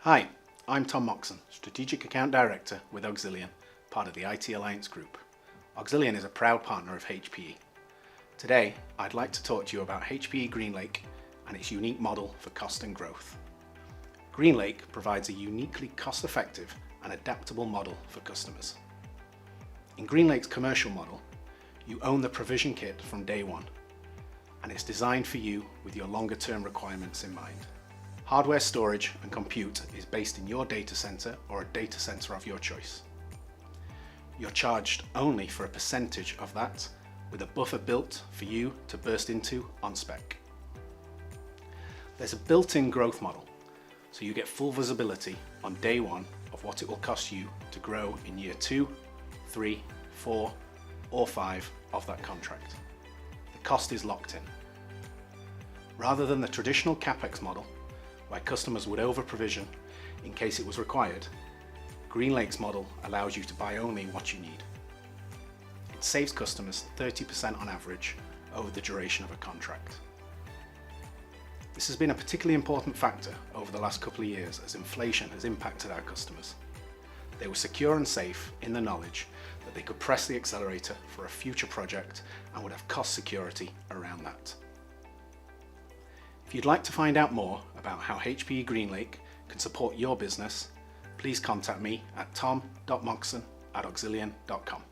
Hi, I'm Tom Moxon, Strategic Account Director with Auxilion, part of the IT Alliance Group. Auxilion is a proud partner of HPE. Today, I'd like to talk to you about HPE Greenlake and its unique model for cost and growth. Greenlake provides a uniquely cost-effective and adaptable model for customers. In Greenlake's commercial model, you own the provision kit from day one, and it's designed for you with your longer-term requirements in mind. Hardware storage and compute is based in your data center or a data center of your choice. You're charged only for a percentage of that, with a buffer built for you to burst into on spec. There's a built-in growth model, so you get full visibility on day one of what it will cost you to grow in year 2, 3, 4, or 5 of that contract. The cost is locked in. Rather than the traditional CapEx model, where customers would over-provision in case it was required, Greenlake's model allows you to buy only what you need. It saves customers 30% on average over the duration of a contract. This has been a particularly important factor over the last couple of years as inflation has impacted our customers. They were secure and safe in the knowledge that they could press the accelerator for a future project and would have cost security around that. If you'd like to find out more about how HPE Greenlake can support your business, please contact me at tom.moxon@auxilion.com.